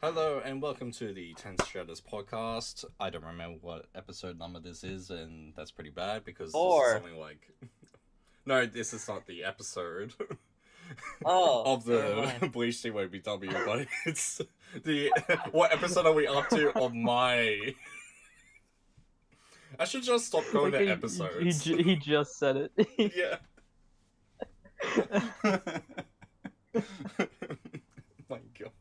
Hello and welcome to the Tense Shredders podcast. I don't remember what episode number this is, and that's pretty bad because this is Four. something like. No, this is not the episode Oh, of never the mind. Bleach TYBW, but it's the. What episode are we up to of my. I should just stop going Like to episodes. he just said it. Yeah. My god.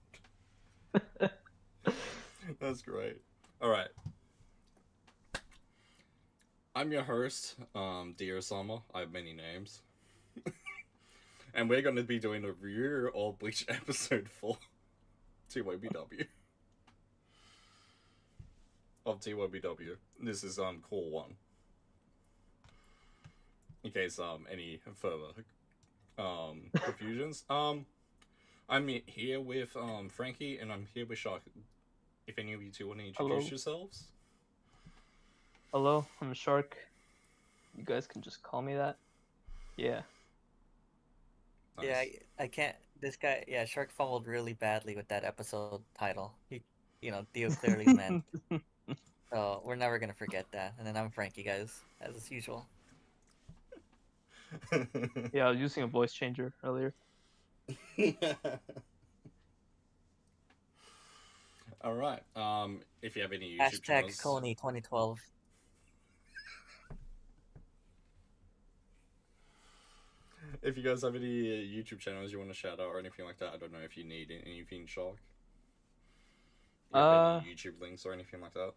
That's great. Alright. I'm your host, Dear Summer. I have many names. And we're going to be doing a review of Bleach episode 4. TYBW. Of TYBW. This is call 1. In case any further confusions. I'm here with Frankie and I'm here with Shark. If any of you two want to introduce Hello. yourselves. Hello, I'm Shark. You guys can just call me that. Yeah. Nice. Yeah, I can't. This guy, Shark fumbled really badly with that episode title. Dio clearly meant. So we're never gonna forget that. And then I'm Frankie, guys, as usual. Yeah, I was using a voice changer earlier. All right. If you have any YouTube Hashtag channels, Coney 2012. if you guys have any YouTube channels you want to shout out or anything like that, I don't know if you need anything, Shark. You have any YouTube links or anything like that?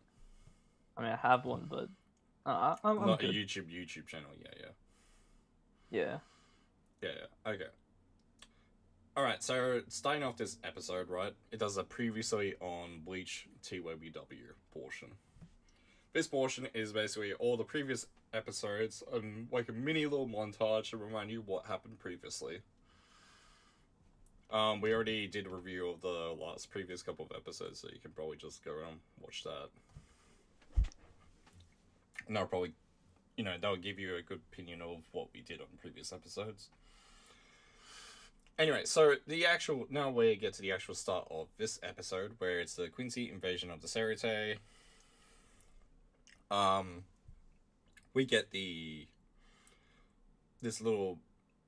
I mean, I have one, but I'm Not good. a YouTube channel. Yeah. Okay. Alright, so starting off this episode, right, it does a previously on Bleach TYBW portion. This portion is basically all the previous episodes and like a mini little montage to remind you what happened previously. We already did a review of the last previous couple of episodes, so you can probably just go and watch that. And that'll probably, that'll give you a good opinion of what we did on previous episodes. Anyway, so now we get to the actual start of this episode, where it's the Quincy invasion of the Serite. We get this little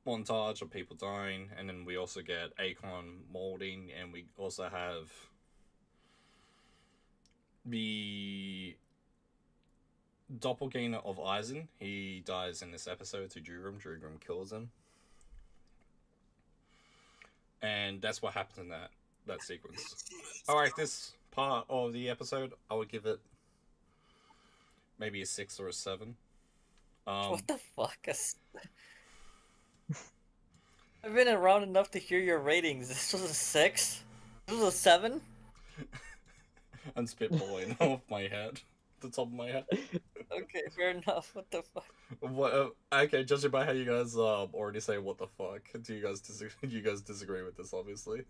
montage of people dying, and then we also get Akon molding, and we also have the doppelganger of Aizen. He dies in this episode to Jurum. Jurum kills him. And that's what happens in that sequence. Alright, this part of the episode, I would give it maybe a 6 or a 7. What the fuck? I've been around enough to hear your ratings. This was a 6? This was a 7? I'm spitballing off my head. The top of my head. Okay, fair enough. What the fuck? What? Okay, judging by how you guys already say what the fuck, do you guys disagree with this? Obviously.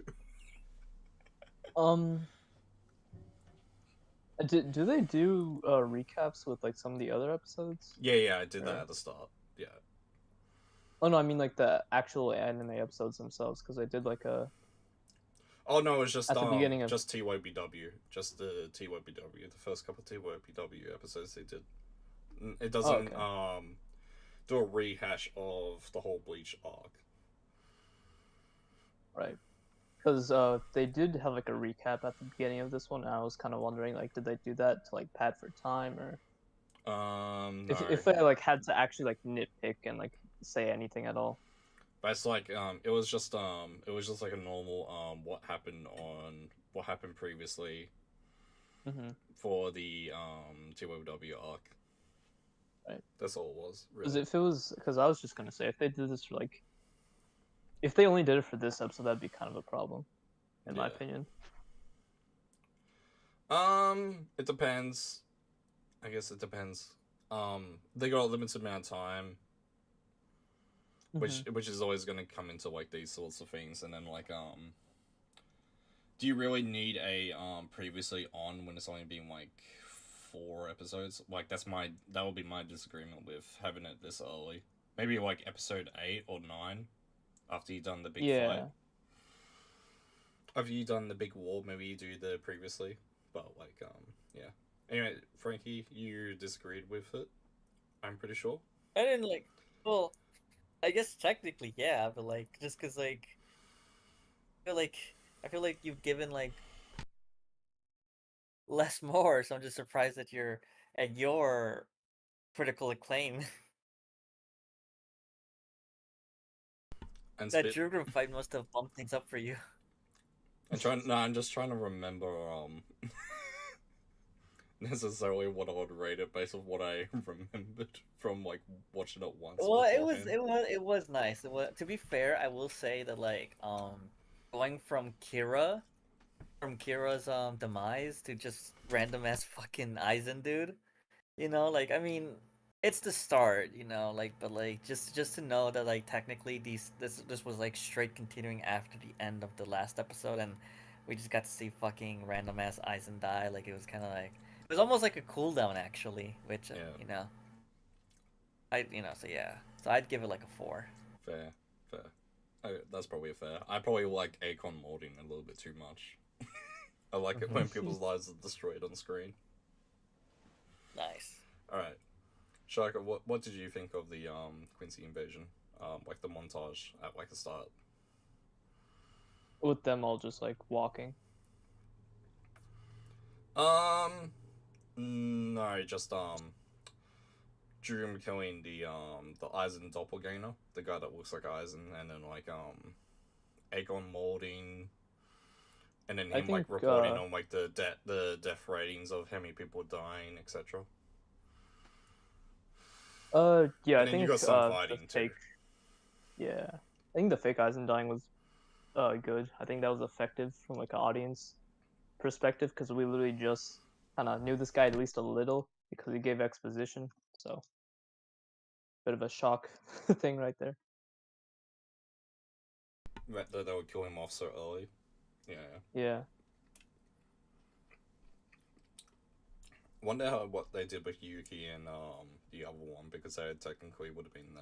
Do they do recaps with like some of the other episodes? Yeah, I did that at the start. Yeah. Oh no, I mean like the actual anime episodes themselves, because I did like a. Oh no, it was just At the beginning of... just TYBW, just the TYBW, the first couple of TYBW episodes they did. It doesn't do a rehash of the whole Bleach arc. Right. Because they did have like a recap at the beginning of this one, and I was kind of wondering, like, did they do that to like pad for time, or No. if they like had to actually like nitpick and like say anything at all? But it's like it was just like a normal what happened previously for the TYW arc. Right. That's all it was. Really. Because I was just gonna say, if they did this for like, if they only did it for this episode, that'd be kind of a problem, in my opinion. It depends. I guess it depends. They got a limited amount of time. Which is always going to come into like these sorts of things, and then like do you really need a previously on when it's only been like 4 episodes? Like that would be my disagreement with having it this early. Maybe like episode 8 or 9 after you've done the big fight. have you done the big war? Maybe you do the previously, but like yeah. Anyway, Frankie, you disagreed with it. I'm pretty sure. I didn't like. Well, I guess technically, yeah, but like, just because like, I feel like I feel like you've given like less more, so I'm just surprised that you're at your critical acclaim. And That spit. Jurgen fight must have bumped things up for you. I'm trying. No, I'm just trying to remember necessarily what I would rate it based on what I remembered from like watching it once Well, beforehand. it was nice. It was, to be fair, I will say that like going from Kira's demise to just random ass fucking Aizen dude. You know, like I mean, it's the start, you know, like but like just to know that like technically this was like straight continuing after the end of the last episode, and we just got to see fucking random ass Aizen die. Like it was kind of like it was almost like a cooldown actually, which Yeah, you know so yeah, so I'd give it like a 4. fair, fair. That's probably fair. I probably like Akon molding a little bit too much. I like it when people's lives are destroyed on screen. Nice. All right, Shaka, what did you think of the Quincy invasion? Like the montage at like the start. With them all just like walking. No, just Drew killing the Eisen doppelganger, the guy that looks like Eisen, and then like Aegon molding, and then I him like think reporting on like the death ratings of how many people dying, etc. yeah, And I then you think got some the fighting too. fake yeah. I think the fake Eisen dying was good. I think that was effective from like an audience perspective because we literally just kind of knew this guy at least a little because he gave exposition. So, bit of a shock thing right there. That they would kill him off so early. Yeah. Yeah. Wonder how what they did with Yuki and the other one because they technically would have been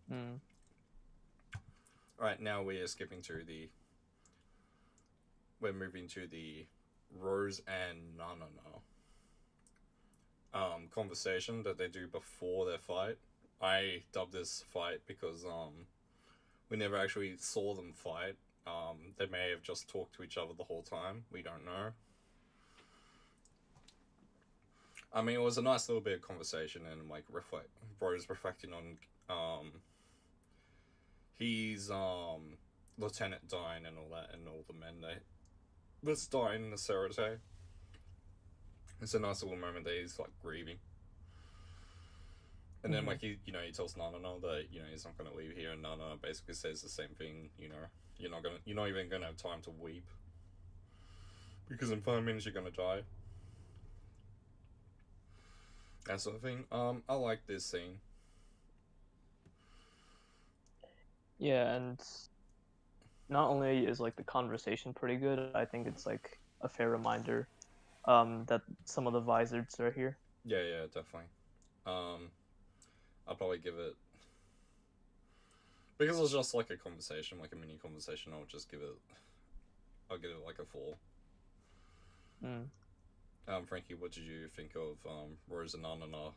there. Mm. Right now we're skipping to the. We're moving to the Rose and Nana conversation that they do before their fight. I dubbed this fight because we never actually saw them fight. They may have just talked to each other the whole time. We don't know. I mean, it was a nice little bit of conversation and like Rose reflecting on he's Lieutenant dying and all that, and all the men that was dying in the Serate. It's a nice little moment that he's like grieving. And then, like, he tells Nana that, he's not going to leave here, and Nana basically says the same thing, you're not even going to have time to weep. Because in 5 minutes you're going to die. That sort of thing. I like this scene. Yeah, and not only is like the conversation pretty good, I think it's like a fair reminder that some of the Vizards are here. Yeah, definitely. I'll probably give it, because it's just like a conversation, like a mini conversation. I'll give it like a 4. Frankie, what did you think of Rose and Nana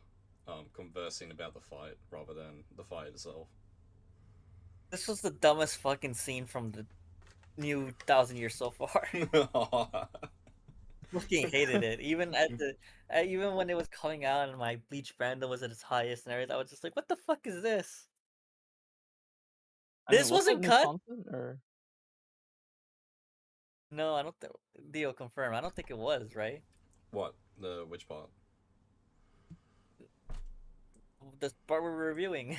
conversing about the fight rather than the fight itself? This was the dumbest fucking scene from the new 1,000 years so far. Fucking hated it. Even at the even when it was coming out and my bleach brand was at its highest and everything, I was just like, "What the fuck is this?" This Was that wasn't new cut. content or No, I don't think. Dio confirm. I don't think it was right. What? Which part? The part we're reviewing.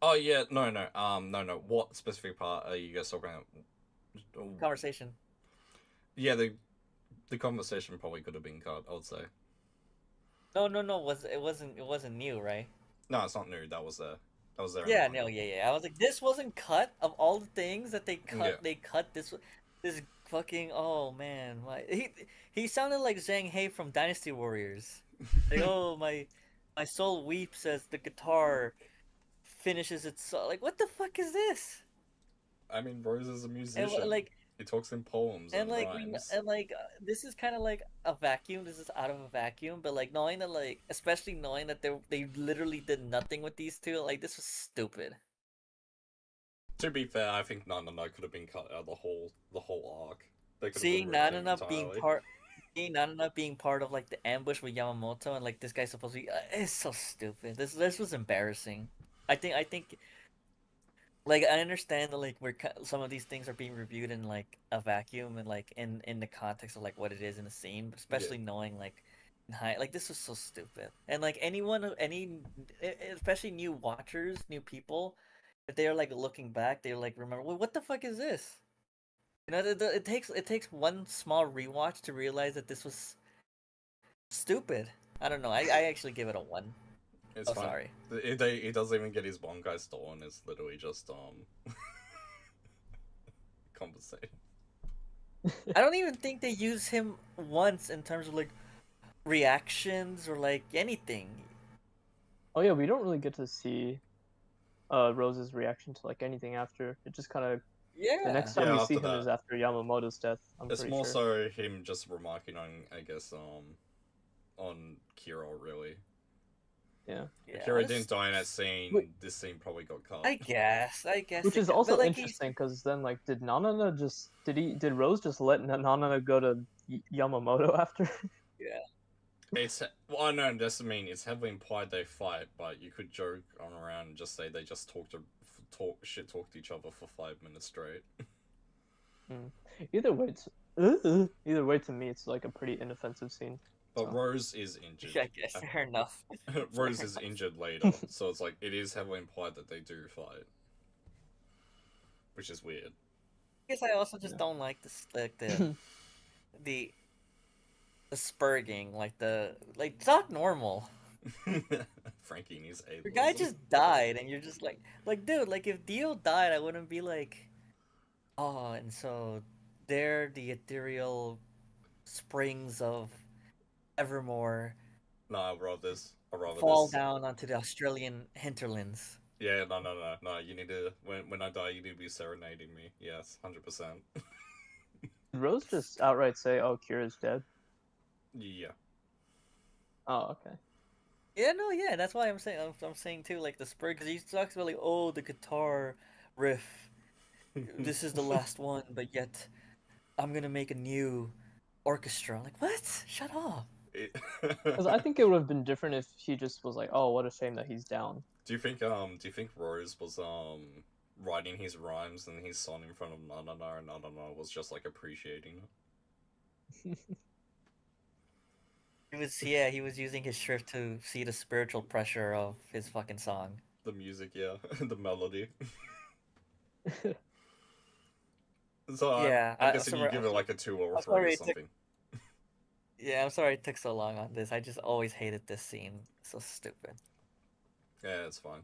Oh yeah, no. No. What specific part are you guys talking about? Conversation. Yeah, the conversation probably could have been cut. I would say. No. It wasn't new, right? No, it's not new. That was there. That was there. Yeah, no, yeah. I was like, this wasn't cut. Of all the things that they cut, Yeah. they cut this fucking. Oh man, he sounded like Zhang He from Dynasty Warriors. Like, oh my soul weeps as the guitar finishes its song. Like, what the fuck is this? I mean, Rose is a And musician. like He talks in poems and and like rhymes. this is kind of like a vacuum. This is out of a vacuum, but like knowing that, like especially knowing that they literally did nothing with these two, like this was stupid. To be fair, I think none of that could have been cut out the whole arc. They could have Seeing removed him Nanana entirely. seeing Nanana being part of like the ambush with Yamamoto, and like this guy's supposed to be, it's so stupid. This was embarrassing. I think like I understand that like some of these things are being reviewed in like a vacuum and like in the context of like what it is in the scene, but Yeah. especially knowing like like this was so stupid. And like especially new watchers, new people, if they are like looking back, they're like remember, well, what the fuck is this? You know, it takes one small rewatch to realize that this was stupid. I don't know. I actually give it a 1. It's Oh, fine. sorry. He doesn't even get his Bonkai stolen. It's literally just compensated. I don't even think they use him once in terms of like reactions or like anything. Oh yeah, we don't really get to see Rose's reaction to like anything after. It just kind of the Yeah. next time Yeah, we after see him that. is after Yamamoto's death. I'm It's pretty more sure. so him just remarking on Kira really. Yeah. If Yeah, Kira didn't die in that scene, Wait. this scene probably got cut. I guess Which they is could, also but like interesting because then like did Nanana just did Rose just let Nanana go to Yamamoto after? yeah. It's well, I know it doesn't mean it's heavily implied they fight, but you could joke on around and just say they just talk to each other for 5 minutes straight. Either way, either way to me, it's like a pretty inoffensive scene. But So. Rose is injured. I guess fair enough. Rose is injured later, so it's like it is heavily implied that they do fight, which is weird. I guess I also just don't like the the spurging, like talk normal. Frankie needs Your guy ableism. just died, and you're just like dude, like if Dio died, I wouldn't be like, oh, and so they're the ethereal springs of Evermore No, I'd rather this. I'd rather fall this. down onto the Australian hinterlands. Yeah, no. You need to when I die, you need to be serenading me. Yes, 100%. Did Rose just outright say, "Oh, Kira's dead"? Yeah. Oh, okay. Yeah, no, yeah, that's why I'm saying too, like the spur, because he talks about like, oh, the guitar riff, this is the last one, but yet I'm gonna make a new orchestra. Like, what? Shut up. Because I think it would have been different if he just was like, "Oh, what a shame that he's down." Do you think Rose was writing his rhymes and his song in front of Nanana and Nanana was just like appreciating it? He was using his shrift to see the spiritual pressure of his fucking song. The music, yeah, the melody. So Yeah, I'm guessing you give it like a 2 or a 3 or something. Yeah, I'm sorry it took so long on this. I just always hated this scene. So stupid. Yeah, it's fine.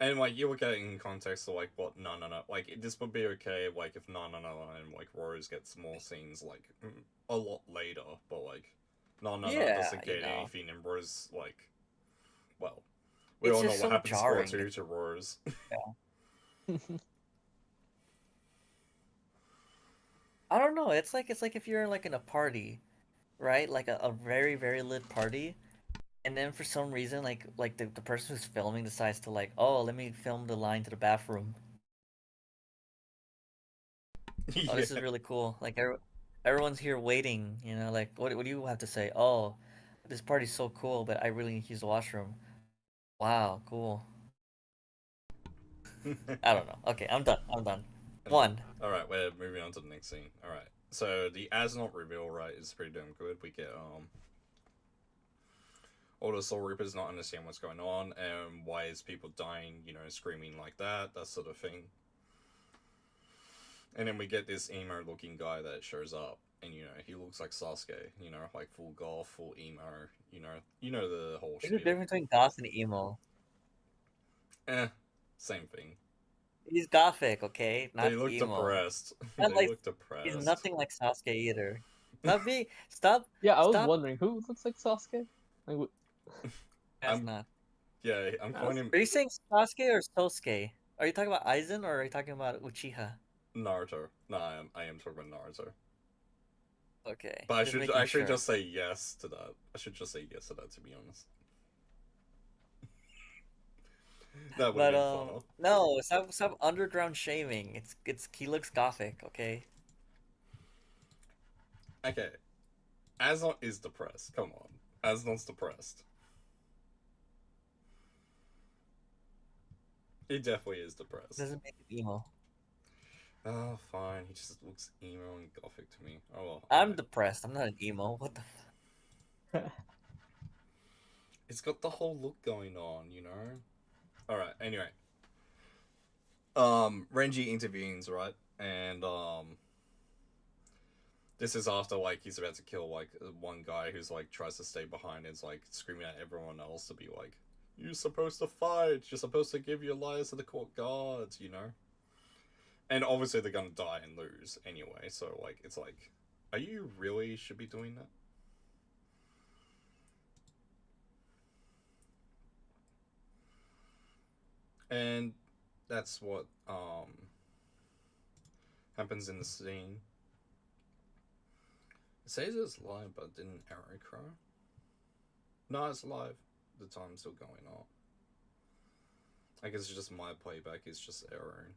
And like you were getting in context of like what Nanana, like this would be okay like if Nanana and like Rose gets more scenes like a lot later, but like Nanana doesn't get anything and Rose like, well, we it's all know just what so happens jarring. to Rose. Yeah. I don't know. It's like if you're like in a party, right? Like a very very lit party, and then for some reason like the person who's filming decides to like, oh, let me film the line to the bathroom. Yeah. Oh, this is really cool. Like everyone's here waiting, you know, like what do you have to say? Oh, this party's so cool, but I really need to use the washroom. Wow, cool. I don't know. Okay, I'm done. I'm done. 1. Alright, we're moving on to the next scene. Alright. So the as not reveal, right, is pretty damn good. We get all the Soul Reapers not understand what's going on and why is people dying, you know, screaming like that sort of thing. And then we get this emo looking guy that shows up and you know, he looks like Sasuke, you know, like full goth, full emo, you know the whole There's a shit. difference between goth and emo. Same thing. He's gothic, okay? Not They look emo. depressed. Not They like look depressed. he's nothing like Sasuke either. Stop. Yeah, I was Stop. wondering who looks like Sasuke. Like, That's not. Yeah, I'm calling him. Are you saying Sasuke or Sosuke? Are you talking about Aizen or are you talking about Uchiha? Naruto. No, I am talking about Naruto. Okay, But I just should making actually sure. just say yes to that. I should just say yes to that, to be honest. That would have But been funner. no, stop underground shaming. It's he looks gothic. Okay. Okay, Asnot is depressed. Come on, Asnot's depressed. He definitely is depressed. Doesn't make it emo. Oh, fine. He just looks emo and gothic to me. Oh well. I'm Alright. depressed. I'm not an emo. What the? It's got the whole look going on, you know. All right. Anyway, Renji intervenes, right, and this is after like he's about to kill like one guy who's like tries to stay behind and is like screaming at everyone else to be like, "You're supposed to fight. You're supposed to give your lives to the court guards," you know. And obviously they're gonna die and lose anyway. So like, it's like, are you really should be doing that? And that's what happens in the scene. It says it's live, but didn't arrow cry? No, it's live. The time's still going on. I guess it's just my playback is just erroring.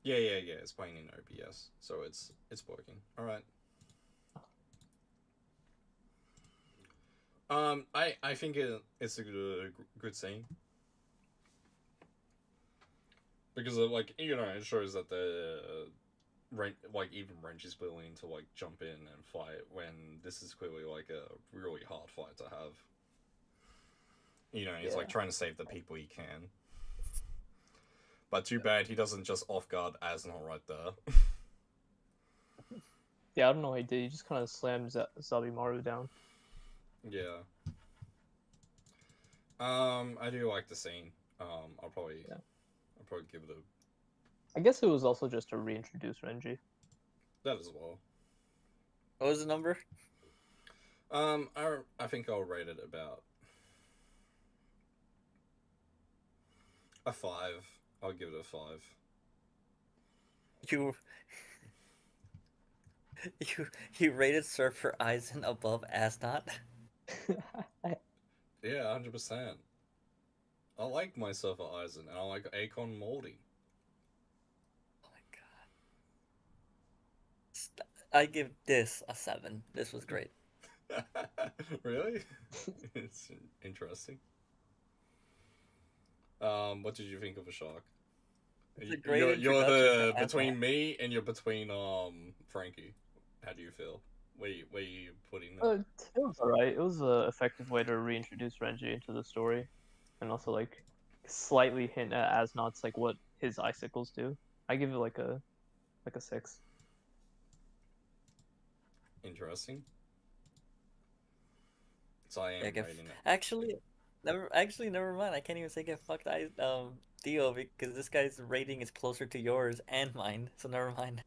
Yeah. It's playing in OBS, so it's working. All right. I think it's a good scene because like you know it shows that the like even Wrench is willing to like jump in and fight when this is clearly like a really hard fight to have. You know, he's like trying to save the people he can. But too bad he doesn't just off guard Asnot right there. Yeah, I don't know what he did. He just kind of slammed Zabimaru down. Yeah. I do like the scene. I'll probably give it a. I guess it was also just to reintroduce Renji. That as well. What was the number? I think I'll rate it about a 5. I'll give it a 5. You you rated Surfer Aizen above Asnot? Yeah, 100%. I like myself at Aizen, and I like Akon Moldy. Oh my god. I give this a 7. This was great. Really? It's interesting. What did you think of a shark? It's a great You're introduction the to between Asnot. me and you're between Frankie. How do you feel? Where you putting that? It was alright. It was an effective way to reintroduce Renji into the story, and also like slightly hint at Asnot's like what his icicles do. I give it like a 6. Interesting. So I am Yeah, rating it. never mind. I can't even say get fucked Dio because this guy's rating is closer to yours and mine, so never mind.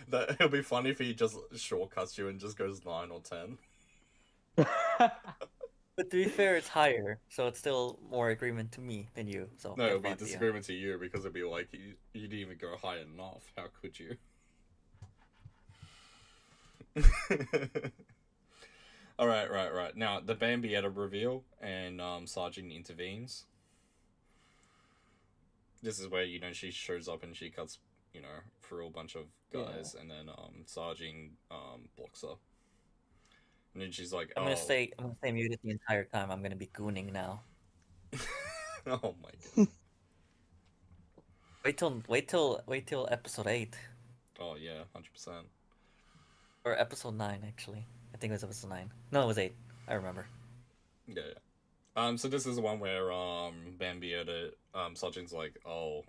That it'll be funny if he just shortcuts you and just goes 9 or 10. But to be fair, it's higher, so it's still more agreement to me than you. So No, get it'll be fucked, Dio. disagreement to you because it'll be like you didn't even go high enough. How could you? All right. Now the Bambietta reveal and Sergeant intervenes. This is where she shows up and she cuts through a bunch of guys, and then Sergeant blocks her, and then she's like, I'm "Oh, gonna stay muted the entire time. I'm gonna be gooning now. oh my god, Wait till episode 8 oh yeah, 100%." or episode 9 actually. I think it was episode 9. No, it was 8. I remember. Yeah. So this is the one where Bambietta Sergeant's like, "Oh,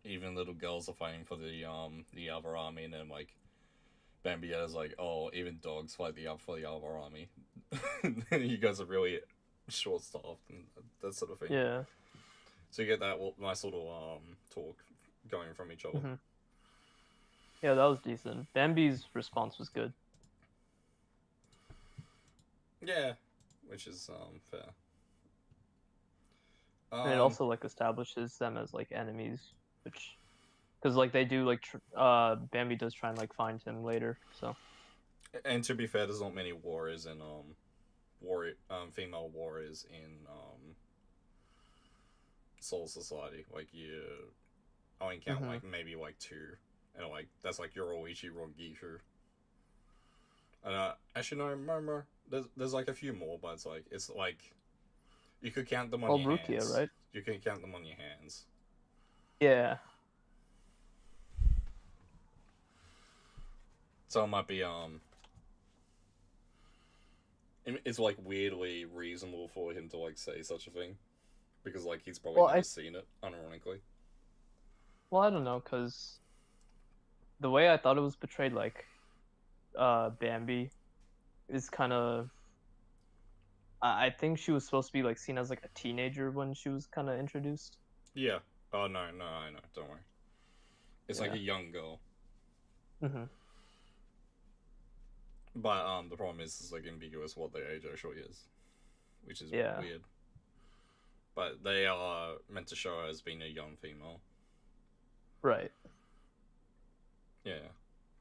even little girls are fighting for the other army," and then like Bambietta's like, "Oh, even dogs fight for the other army." You guys are really short-staffed and that sort of thing. Yeah. So you get that nice little talk going from each other. Mm-hmm. Yeah, that was decent. Bambi's response was good. Yeah, which is fair. And it also like establishes them as like enemies, which because like they do like Bambi does try and like find him later. So and to be fair, there's not many warriors in female warriors in Soul Society. Like you only count like maybe like 2, and like that's like Yoroichi Rogishu. And actually no, remember there's like a few more, but it's like you could count them on your Rukia, hands. right? You can count them on your hands. Yeah. So it might be it's like weirdly reasonable for him to like say such a thing, because like he's probably never seen it, unironically. Well, I don't know, cause the way I thought it was portrayed, like Bambi, is kind of. I think she was supposed to be like seen as like a teenager when she was kind of introduced. Yeah. Oh no, I know. Don't worry. It's like a young girl. Mm-hmm. But the problem is it's like ambiguous what their age actually is, which is weird. But they are meant to show her as being a young female. Right. Yeah.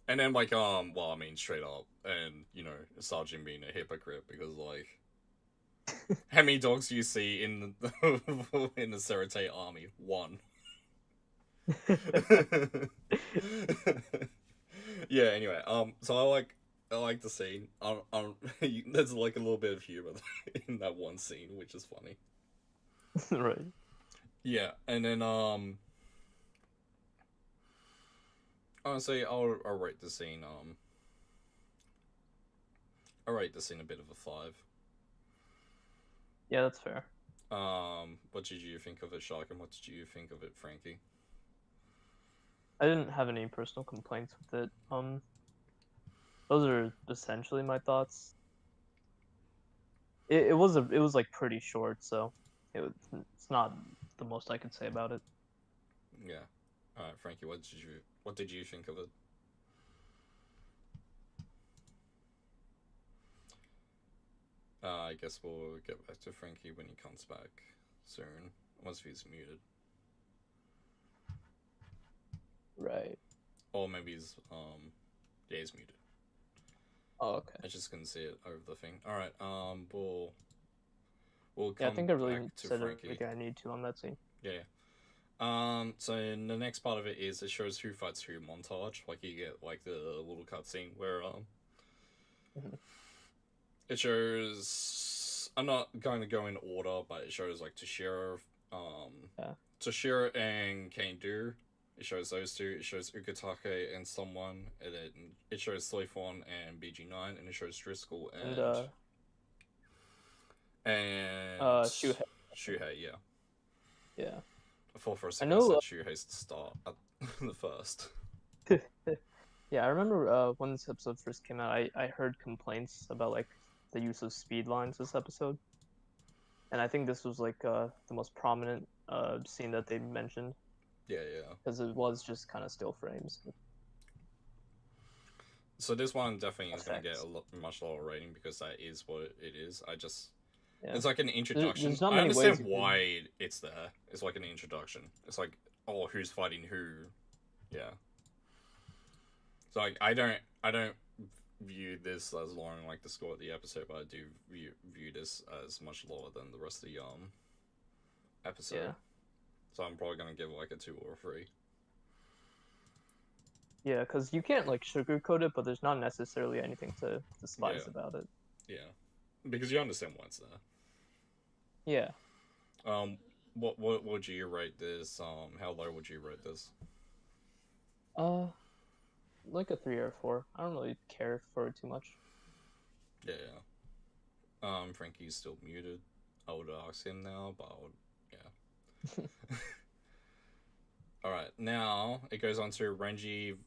And then like well, I mean straight up, and you know Sergeant being a hypocrite because like how many dogs do you see in the in the Serete army? 1. Yeah. Anyway, so I like the scene. There's like a little bit of humor in that one scene, which is funny. Right. Yeah, and then honestly, I'll rate the scene I'll rate the scene a bit of a 5. Yeah, that's fair. What did you think of it, Shark, and what did you think of it, Frankie? I didn't have any personal complaints with it. Those are essentially my thoughts. It was like pretty short, so it's not the most I could say about it. Yeah. All right, Frankie, what did you think of it? I guess we'll get back to Frankie when he comes back soon, once he's muted. Right. Or maybe he's muted. Oh, okay. I just couldn't see it over the thing. All right, we'll come I think I really back to said Frankie. everything I need to on that scene. Yeah. So in the next part of it is it shows who fights who montage. Like you get like the little cutscene where it shows. I'm not going to go in order, but it shows like Toshiro and Kane-Do. It shows those two. It shows Ukitake and someone, and then it shows Sleafon and BG9, and it shows Driscoll and Shuhei. Shuhei, yeah. Yeah. I thought for a second I said Shuhei's to start at the first. Yeah, I remember when this episode first came out, I heard complaints about like the use of speed lines this episode, and I think this was like the most prominent scene that they mentioned. Yeah. Because it was just kind of still frames. So this one definitely is going to get a much lower rating because that is what it is. It's like an introduction. There's not I many understand ways why it's there. It's like an introduction. It's like, oh, who's fighting who? Yeah. So like, I don't view this as lowering like the score of the episode, but I do view this as much lower than the rest of the episode. Yeah. So I'm probably gonna give it like a 2 or a 3. Yeah, because you can't like sugarcoat it, but there's not necessarily anything to despise about it. Yeah, because you understand why it's there. Yeah. What would you rate this? How low would you rate this? Like a 3 or a 4. I don't really care for it too much. Yeah. Frankie's still muted. I would ask him now, but yeah. Alright, now it goes on to Renji.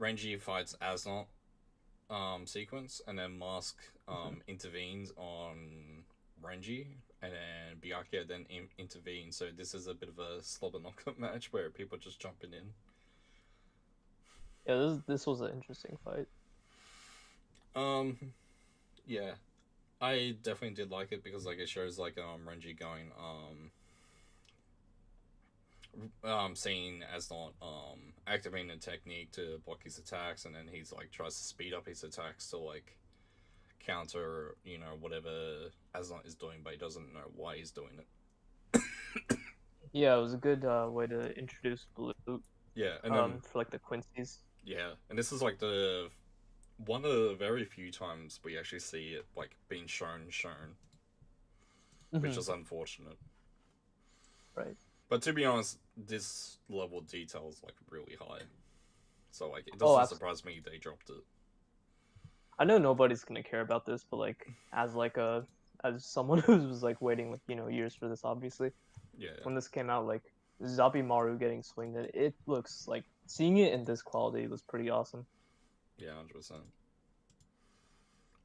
Renji fights Asnot sequence, and then Mask intervenes on Renji, and then Byakuya then intervenes. So this is a bit of a slobber knockout match where people just jumping in. Yeah, this was an interesting fight. Yeah, I definitely did like it because like it shows like Renji going seeing as not activating a technique to block his attacks, and then he's like tries to speed up his attacks to like counter, you know, whatever Aslan is doing, but he doesn't know why he's doing it. Yeah, it was a good way to introduce Blue. Yeah, and then For like the Quincy's. yeah, and this is like the one of the very few times we actually see it like being shown, which is unfortunate. Right. But to be honest, this level of detail is like really high, so like it Oh, doesn't surprise me they dropped it. I know nobody's gonna care about this, but like as someone who was like waiting like years for this, obviously Yeah, when this came out, like Zabimaru getting swinged, it looks like seeing it in this quality was pretty awesome. yeah, 100%.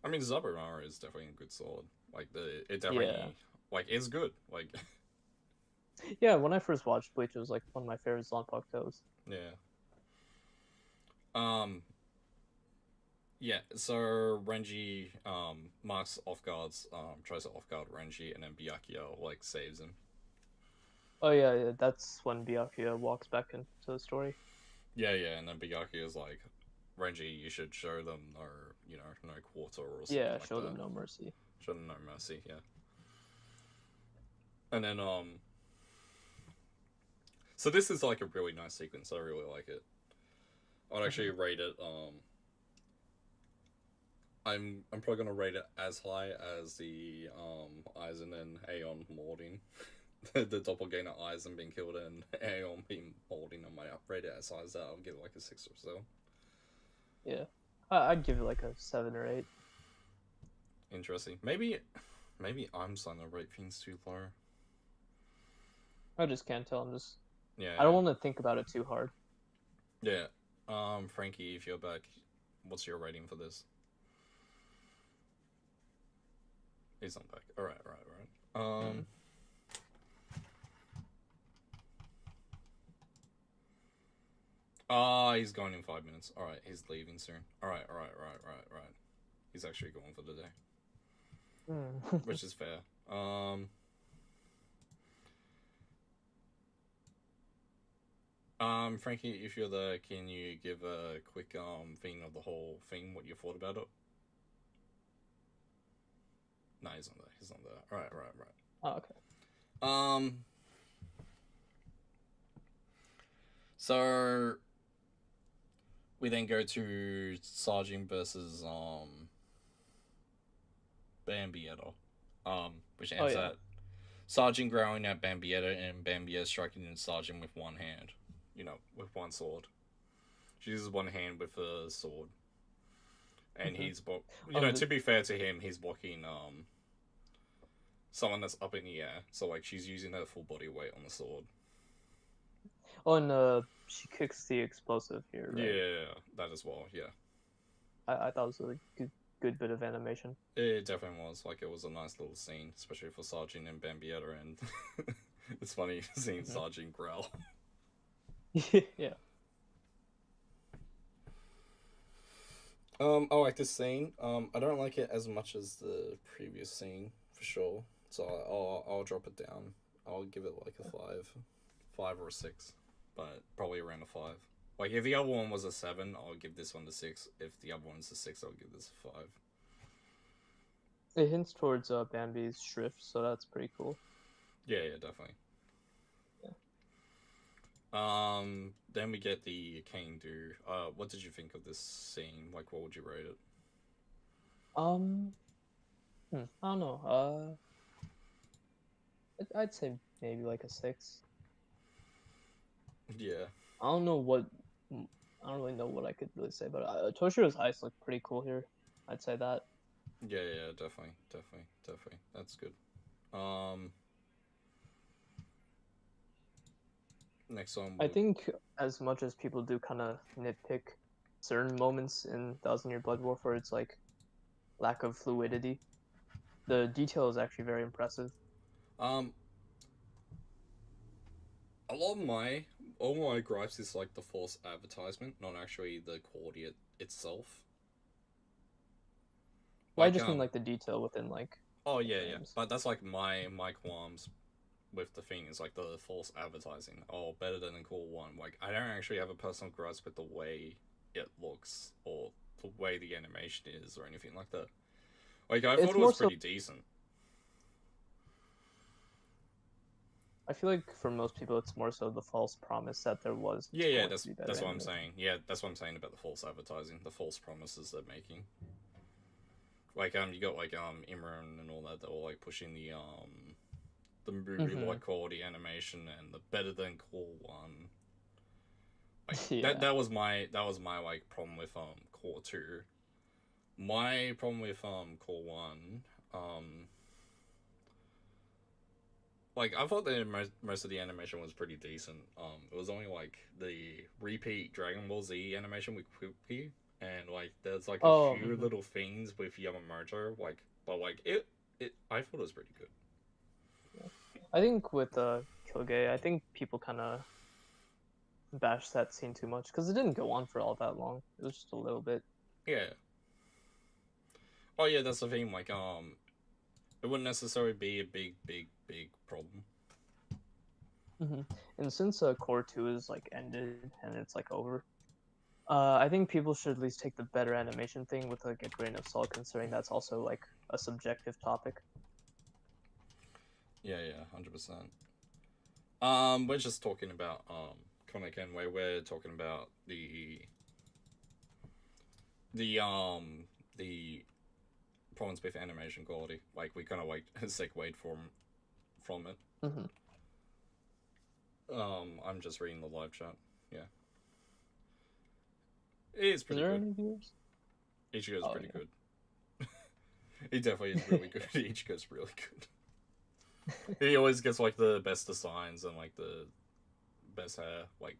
I mean, Zaburar is definitely a good sword. Like it definitely like it's good. Like Yeah, when I first watched Bleach, it was like one of my favorite Zanpakutos. yeah. Um. Yeah. So Renji marks off guards. Tries to off guard Renji, and then Byakuya like saves him. Oh yeah, that's when Byakuya walks back into the story. Yeah, yeah, and then Byakuya is like, Renji, you should show them no quarter or something Yeah, like show that. them no mercy. Show them no mercy, yeah. And then so this is like a really nice sequence. I really like it. I'd actually rate it I'm probably gonna rate it as high as the Aizen and Aeon molding. The doppelganger Aizen being killed and Aeon being molding. I might rate it as high as that. I'll give it like a 6 or so. Yeah, I'd give it like a 7 or 8. Interesting. Maybe I'm starting to rate things too low. I just can't tell. Yeah. I don't want to think about it too hard. Yeah. Frankie, if you're back, what's your rating for this? He's not back. Alright. He's going in 5 minutes. Alright, he's leaving soon. Alright. He's actually going for the day. Which is fair. Frankie, if you're there, can you give a quick thing of the whole thing, what you thought about it? No, he's not there. Right. Oh, okay. So we then go to Sergeant versus Bambietta. Which ends at Sergeant growling at Bambietta and Bambietta striking at Sergeant with one hand. With one sword. She uses one hand with a sword. And he's to be fair to him, he's blocking someone that's up in the air. So like she's using her full body weight on the sword. Oh, and she kicks the explosive here, right? Yeah, that as well, yeah. I thought it was a good bit of animation. It definitely was. Like, it was a nice little scene, especially for Sergeant and Bambietta, and it's funny seeing Sergeant growl. Yeah. I like this scene. I don't like it as much as the previous scene, for sure. So I'll drop it down. I'll give it like a 5 or a 6, but probably around a 5. Like, if the other one was a 7, I'll give this one a 6. If the other one's a 6, I'll give this a 5. It hints towards Bambi's shrift, so that's pretty cool. Yeah, definitely. Yeah. Then we get the Cane Do. What did you think of this scene? Like, what would you rate it? I don't know. I'd say maybe like a 6. Yeah. I don't really know what I could really say, but Toshiro's heist looked pretty cool here. I'd say that. Yeah, definitely. That's good. Next one. I think as much as people do kind of nitpick certain moments in Thousand Year Blood War for its like lack of fluidity, the detail is actually very impressive. All my gripes is like the false advertisement, not actually the quality itself. Well, I Like, just mean like the detail within like. oh yeah, yeah. frames. But that's like my qualms with the thing is like the false advertising. Oh, better than a cool one. Like, I don't actually have a personal grasp with the way it looks or the way the animation is or anything like that. Like, I It's thought it more was so- pretty decent. I feel like for most people, it's more so the false promise that there was. Yeah, yeah, going to be better that's what I'm animation. saying. Yeah, that's what I'm saying about the false advertising, the false promises they're making. Like, you got like Imran and all that that were like pushing the movie like quality animation and the better than cool one. Like Yeah. that was my like problem with Core 2. My problem with Core 1, like I thought that most of the animation was pretty decent. It was only like the repeat Dragon Ball Z animation with Quickie, and like there's like a few little things with Yamamoto, like but like it I thought it was pretty good. I think with Kilgay, I think people kind of bashed that scene too much because it didn't go on for all that long. It was just a little bit. Yeah. Oh yeah, that's the thing. Like it wouldn't necessarily be a big problem. And since Core 2 is like ended and it's like over, I think people should at least take the better animation thing with like a grain of salt, considering that's also like a subjective topic. Yeah, 100%. We're just talking about Kono Kenway. We're talking about the problems with animation quality. Like we kind of like segued from it. I'm just reading the live chat. Yeah, it is pretty good. Any viewers? Ichigo's pretty good. He definitely is really good. Ichigo's really good. He always gets like the best designs and like the best hair, like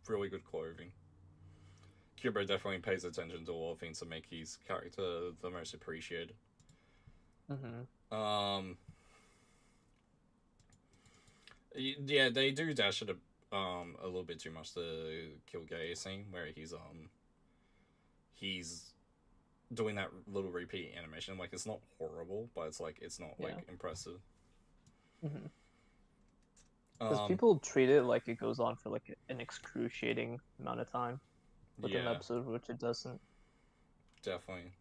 really good clothing. Kubo definitely pays attention to all things to make his character the most appreciated. Yeah, they do dash it a little bit too much, the Kilgay scene where he's doing that little repeat animation. Like it's not horrible, but it's like it's not like impressive. Because people treat it like it goes on for like an excruciating amount of time within an episode, which it doesn't. Definitely.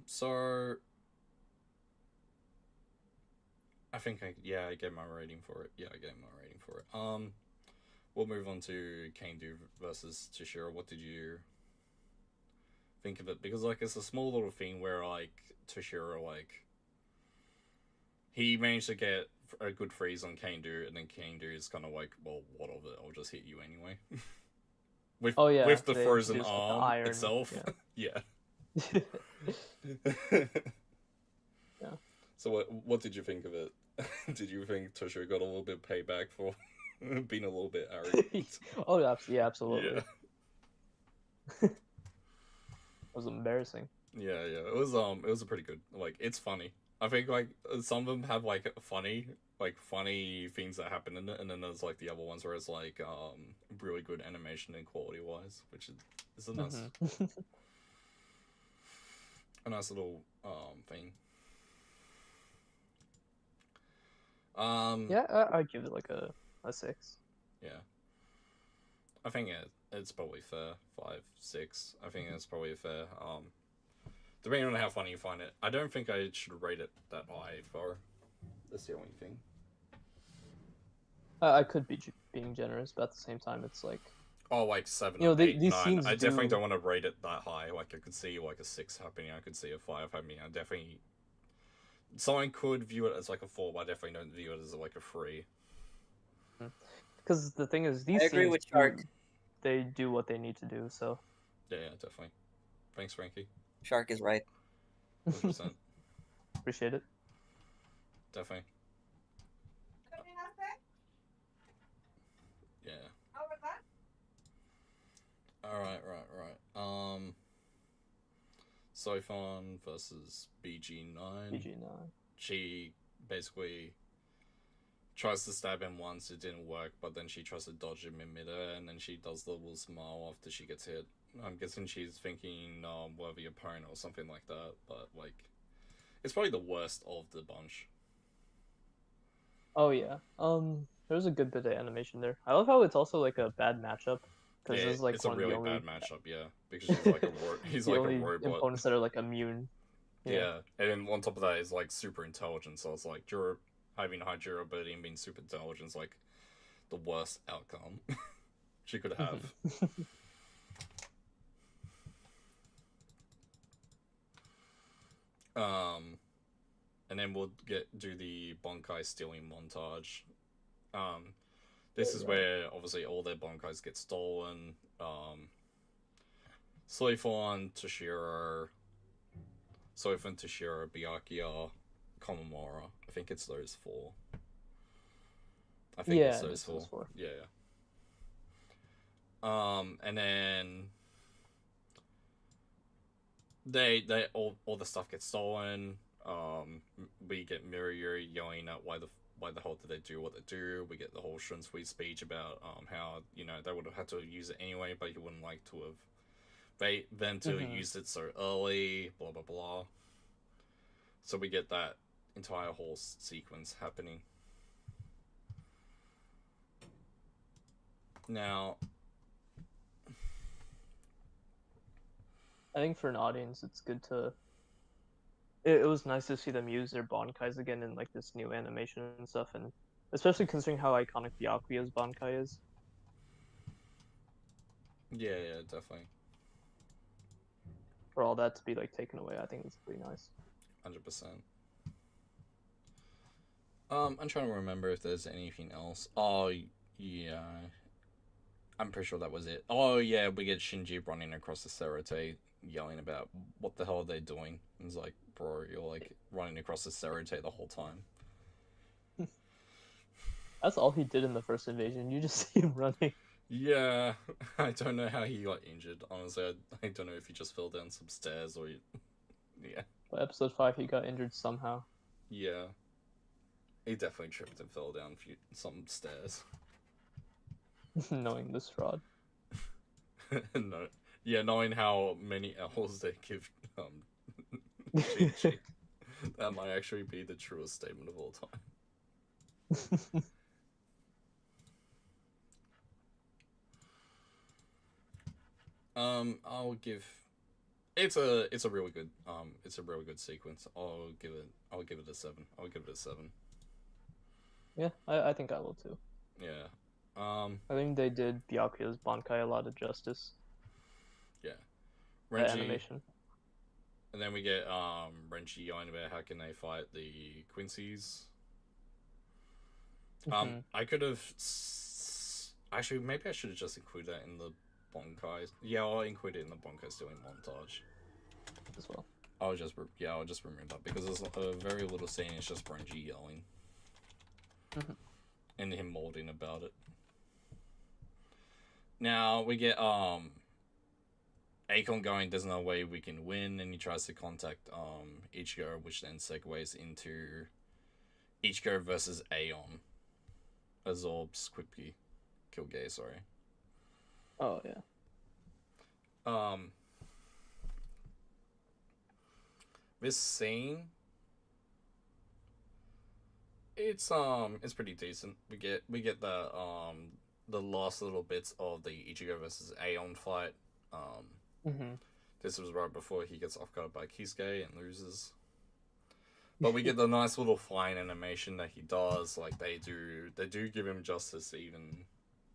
So I think I gave my rating for it. Yeah, I gave my rating for it. We'll move on to Kaindu versus Toshiro. What did you think of it? Because like it's a small little thing where like Toshiro like he managed to get a good freeze on Kaindu, and then Kaindu is kind of like, well, what of it? I'll just hit you anyway. with the frozen arm like the itself. Yeah. So what did you think of it? Did you think Toshiro got a little bit of payback for being a little bit arrogant? Yeah, absolutely. It was embarrassing. Yeah, it was a pretty good, like, it's funny. I think like some of them have like funny things that happen in it, and then there's like the other ones where it's like really good animation and quality wise, which is a nice a nice little thing. Yeah, I'd give it like a 6. Yeah. I think it's probably fair. 5, 6. I think it's probably fair. Depending on how funny you find it. I don't think I should rate it that high for. That's the only thing. I could be being generous, but at the same time, it's like. Oh, like 7, You know, 8, these 9. scenes I definitely don't want to rate it that high. Like I could see like a 6 happening. I could see a 5 happening. I definitely. Someone could view it as like a 4, but I definitely don't view it as like a 3. Because the thing is, these I agree scenes with Shark. they do what they need to do. So. Yeah, definitely. Thanks, Frankie. Shark is right. 100%. Appreciate it. Definitely. Yeah. Alright. Sophon versus BG9. BG9. She basically tries to stab him once, it didn't work, but then she tries to dodge him in midair, and then she does the little smile after she gets hit, I'm guessing she's thinking worthy opponent or something like that. But like, it's probably the worst of the bunch. Oh yeah. There's a good bit of animation there. I love how it's also like a bad matchup because Yeah, this is like it's a one of the really only bad matchup. Yeah, because he's like he's the like a only robot. opponents that are like immune. Yeah, and then on top of that is like super intelligent. So it's like having high durability and being super intelligent is like the worst outcome she could have. And then we'll do the Bonkai stealing montage. This is where obviously all their Bonkais get stolen. Soifon, Toshiro, Byakuya, Komamura. I think it's those four. I think it's those four. Yeah. And then they all the stuff gets stolen. We get Miryuri yelling at why the hell did they do what they do. We get the whole Shun Sweet speech about how they would have had to use it anyway, but he wouldn't like to have them to use it so early. Blah blah blah. So we get that entire whole sequence happening. Now, I think for an audience, it's good to. It was nice to see them use their Bonkais again in like this new animation and stuff, and especially considering how iconic Byakuya's Bonkai is. yeah, definitely, For all that to be like taken away, I think it's pretty nice. 100%. I'm trying to remember if there's anything else. Oh, yeah. I'm pretty sure that was it. Oh, yeah, we get Shinji running across the Serite yelling about what the hell are they doing. And it's like, bro, you're like running across the Serite the whole time. That's all he did in the first invasion. You just see him running. Yeah, I don't know how he got injured. Honestly, I don't know if he just fell down some stairs or... Yeah. By episode 5, he got injured somehow. Yeah. He definitely tripped and fell down some stairs. Knowing this fraud. No. Yeah, knowing how many L's they give Chi-Chi. That might actually be the truest statement of all time. I'll give it's a really good sequence. I'll give it a 7. I'll give it a 7. Yeah, I think I will too. Yeah. I think they did Byakuya's Bankai a lot of justice. Yeah. Renji, animation. And then we get Renji yelling about how can they fight the Quincy's. I could have actually maybe I should have just included that in the Bonkai. Yeah, I'll include it in the Bonkai stealing montage as well. I'll just remove that because there's a very little scene. It's just Renji yelling and him molding about it. Now we get Akon going, there's no way we can win, and he tries to contact Ichigo, which then segues into Ichigo versus Aeon. Absorb Squipky. Kilgay, sorry. Oh yeah. This scene, it's pretty decent. We get the last little bits of the Ichigo versus Aeon fight. This was right before he gets off guard by Kisuke and loses. But we get the nice little flying animation that he does. Like they do give him justice even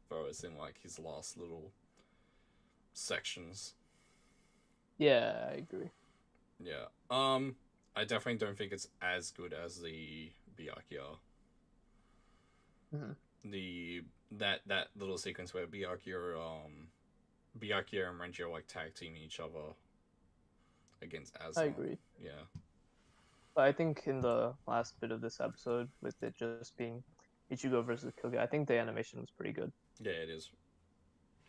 though it's in like his last little sections. Yeah, I agree. Yeah. I definitely don't think it's as good as the Byakuya. That little sequence where Byakuya and Renji are like tag teaming each other against Aslan. I agree. Yeah. But I think in the last bit of this episode, with it just being Ichigo versus Kyuubi, I think the animation was pretty good. Yeah, it is.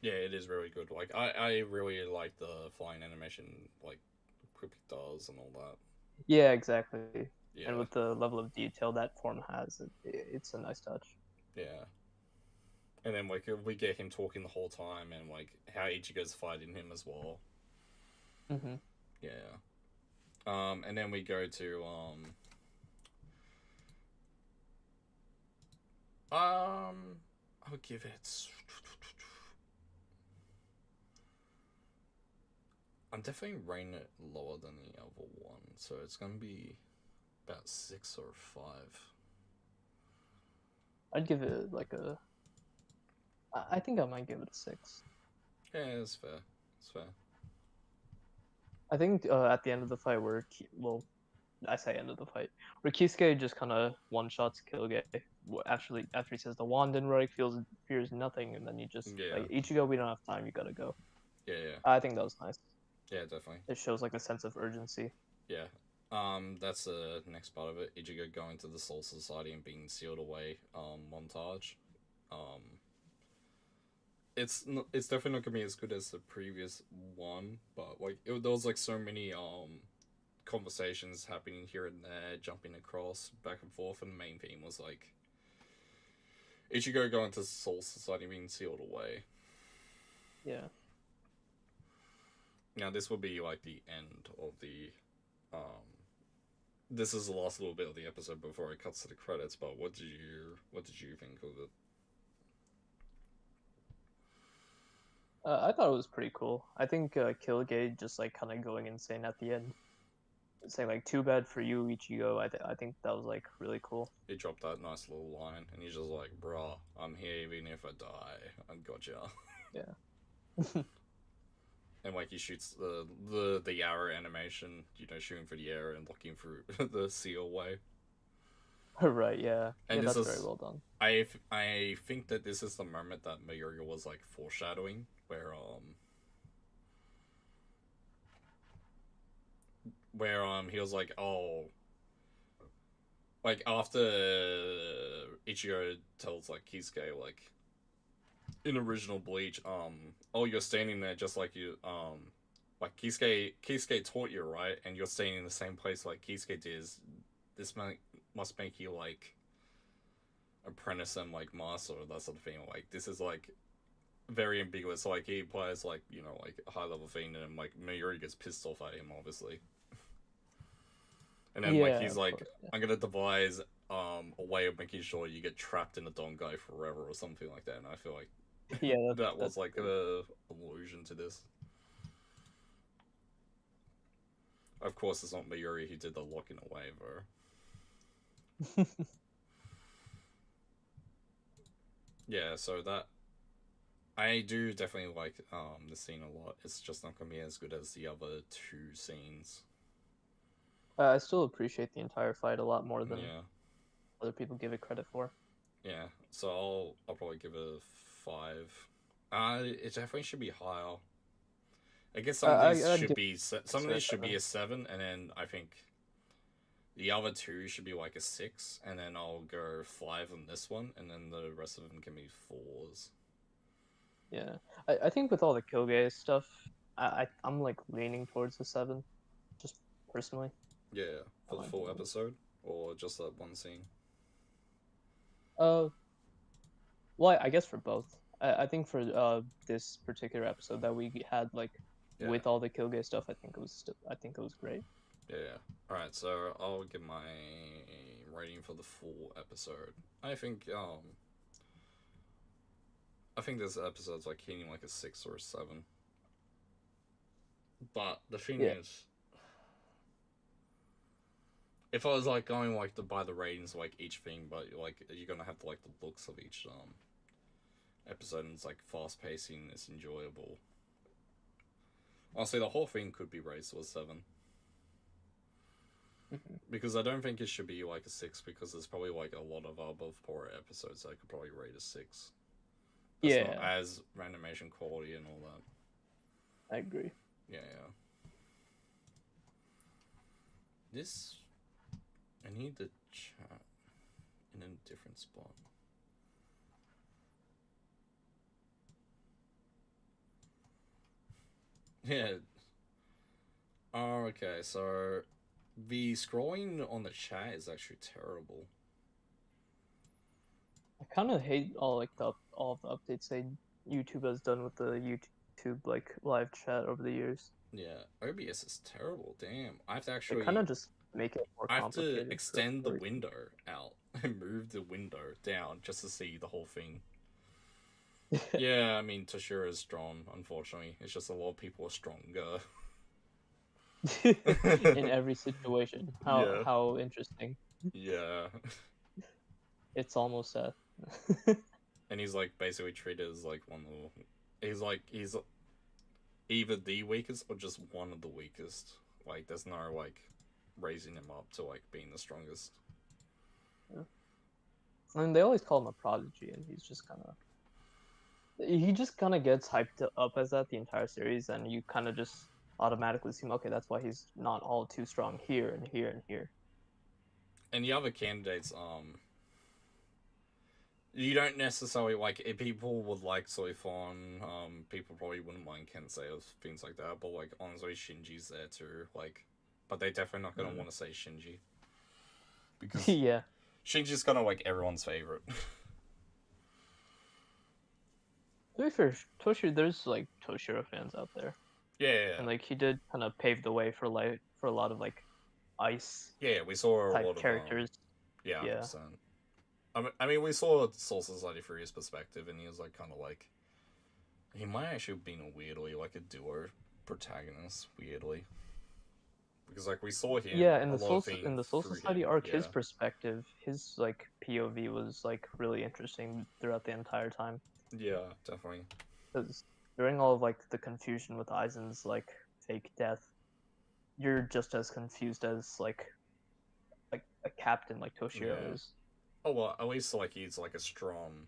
Yeah, it is really good. Like I really like the flying animation, like Quippy does and all that. Yeah, exactly. Yeah. And with the level of detail that form has, it's a nice touch. Yeah. And then like we get him talking the whole time, and like how Ichigo's fighting him as well. Mm-hmm. Yeah. And then we go to I would give it. I'm definitely rating it lower than the other one, so it's gonna be about 6 or 5. I'd give it like a. I think I might give it a 6. Yeah, it's fair. It's fair. I think at the end of the fight, well, I say end of the fight, where Kisuke just kind of one shots Kilge. After he says the wand didn't work, fears nothing, and then you just Yeah. like Ichigo, we don't have time, you gotta go. Yeah, yeah. I think that was nice. Yeah, definitely. It shows like a sense of urgency. Yeah. That's the next part of it. Ichigo going to the Soul Society and being sealed away. Montage. Um, it's definitely not gonna be as good as the previous one, but like there was like so many conversations happening here and there, jumping across back and forth, and the main theme was like Ichigo going to the Soul Society being sealed away. Yeah. Now this will be like the end of the this is the last little bit of the episode before it cuts to the credits, but what did you think of it? I thought it was pretty cool. I think Kilgate just like kind of going insane at the end, saying like "too bad for you, Ichigo." I think that was like really cool. He dropped that nice little line, and he's just like, "Bruh, I'm here even if I die. I gotcha." Yeah. And like he shoots the arrow animation, shooting for the arrow and looking through the seal way. Right. Yeah. And yeah, this that's is very well done. I think that this is the moment that Mayuri was like foreshadowing, where he was like, oh, like after Ichigo tells like Kisuke like in original Bleach, oh, you're standing there just like you like Kisuke taught you, right? And you're staying in the same place like Kisuke did. This must make you like apprentice and like master or that sort of thing. Like this is like very ambiguous. Like he applies like like a high level thing, and like Mayuri gets pissed off at him, obviously. And then Yeah, like he's of like, course, yeah. I'm gonna devise a way of making sure you get trapped in a Dongai forever or something like that. And I feel like Yeah, that was that's like a allusion to this. Of course, it's not Mayuri who did the locking away, though. Yeah, so that I do definitely like the scene a lot. It's just not gonna be as good as the other two scenes. I still appreciate the entire fight a lot more than Yeah, other people give it credit for. yeah. So I'll probably give it a 5. It definitely should be higher. I guess some of these I'd should give be some of these should be a 7, and then I think the other two should be like a 6, and then I'll go 5 on this one, and then the rest of them can be 4s. Yeah, I think with all the Kilgay stuff, I'm like leaning towards the 7, just personally. Yeah, for the full episode, or just that one scene. Uh, well, I guess for both. I think for this particular episode that we had like Yeah. with all the Kilgay stuff, I think it was great. Yeah. All right, so I'll give my rating for the full episode. I think this episode's like hitting like a 6 or a 7. But the thing Yeah. is, if I was like going like to buy the ratings like each thing, but like you're gonna have to like the looks of each episode, and it's like fast pacing, it's enjoyable. Honestly, the whole thing could be raised to a 7. Because I don't think it should be like a 6, because there's probably like a lot of above par episodes that I could probably rate a 6. That's Yeah. not as animation quality and all that. I agree. Yeah. This, I need the chat in a different spot. Yeah. Oh, okay, so the scrolling on the chat is actually terrible. I kind of hate all the updates that YouTube has done with the YouTube like live chat over the years. Yeah, OBS is terrible. Damn, I have to They actually, kind of just make it more I have to complicated. extend the for reasons. window out and move the window down just to see the whole thing. Yeah, I mean, Toshiro is strong, unfortunately. It's just a lot of people are stronger. In every situation. Yeah. How interesting. Yeah. It's almost that. And he's like basically treated as like one of the. He's either the weakest or just one of the weakest. Like, there's no like raising him up to like being the strongest. Yeah. I mean, they always call him a prodigy, and he just kind of gets hyped up as that the entire series, and you kind of just automatically assume, okay, that's why he's not all too strong here and here and here. And the other candidates, you don't necessarily like. If people would like Soifon, people probably wouldn't mind Kensei or things like that. But like, honestly, Shinji's there too. Like, but they definitely not gonna want to say Shinji because Yeah. Shinji's kind of like everyone's favorite. To be fair, there's like Toshiro fans out there, Yeah. and like he did kind of pave the way for a lot of like ice Yeah, we saw a type lot of characters. yeah, Yeah. 100%. I mean, we saw Soul Society through his perspective, and he was like kind of like he might actually have been a weirdly like a duo protagonist, weirdly, because like we saw him Yeah, a lot of things in the Soul through Society him. arc, Yeah. his perspective, his like POV was like really interesting throughout the entire time. Yeah, definitely. Because during all of like the confusion with Aizen's like fake death, you're just as confused as like a captain like Toshiro Yeah. is. Oh well, at least like he's like a strong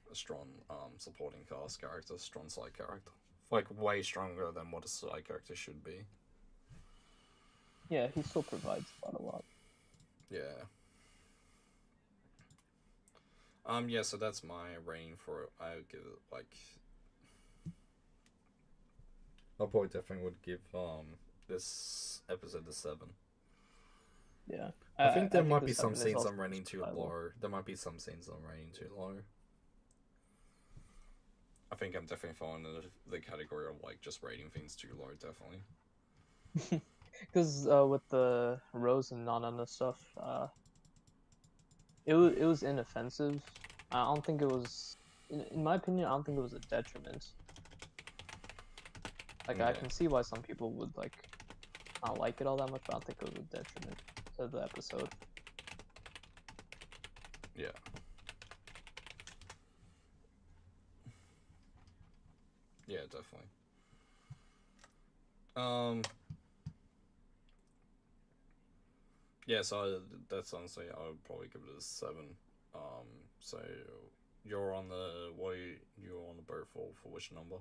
supporting cast character, strong side character, like way stronger than what a side character should be. Yeah, he still provides quite a lot. Yeah. Yeah, so that's my rating for it. I would give it like I probably definitely would give this episode a 7. Yeah. I think there might the be some 7 is scenes also I'm rating too justifiable. low. There might be some scenes I'm rating too low. I think I'm definitely falling into the category of like just rating things too low, definitely. Because with the Rose and Nanana stuff, it was inoffensive. I don't think it was, in my opinion, I don't think it was a detriment. Like I can see why some people would like not like it all that much, but I don't think it was a detriment to the episode. Yeah. Yeah, definitely. Yeah, so that's honestly, I would probably give it a 7. So you're on the you're on the boat for which number?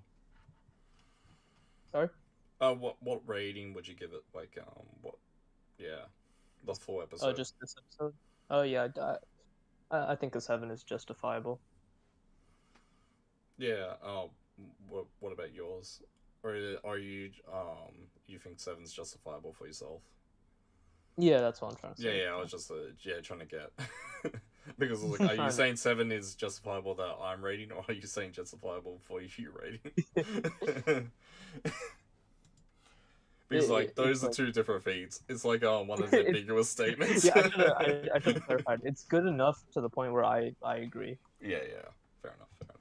Sorry. What rating would you give it? Like what? Yeah, the full episode. Oh, just this episode. Oh yeah, I think a 7 is justifiable. Yeah. What about yours? Or are you you think 7's justifiable for yourself? Yeah, that's what I'm trying to Yeah, say. yeah. I was just trying to get because I was like, are you saying 7 is justifiable that I'm rating, or are you saying justifiable for you rating? Because like those are like, 2 different feeds. It's like one of the ambiguous statements. Yeah, I should have clarified. It's good enough to the point where I agree. Yeah, yeah. Fair enough. Fair enough.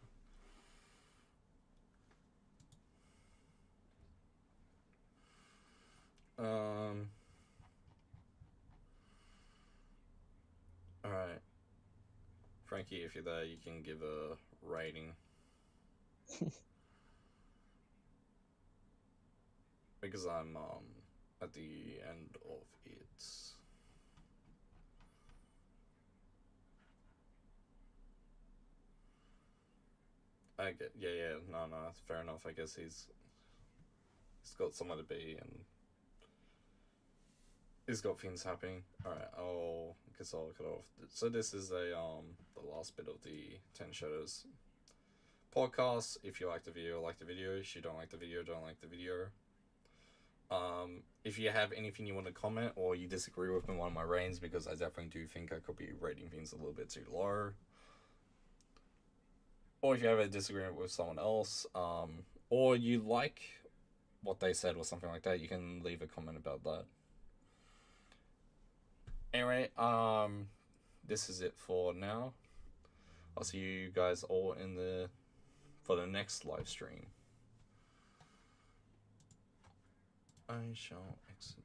All right, Frankie, if you're there, you can give a rating. Because I'm at the end of it. I get yeah, no, fair enough. I guess he's got somewhere to be and he's got things happening. All right, I guess I'll cut off. So this is the last bit of the 10 Shadows podcast. If you like the video, like the video. If you don't like the video, don't like the video. If you have anything you want to comment or you disagree with me on one of my ratings, because I definitely do think I could be rating things a little bit too low, or if you have a disagreement with someone else, or you like what they said or something like that, you can leave a comment about that. Anyway, this is it for now. I'll see you guys all for the next live stream. I shall exit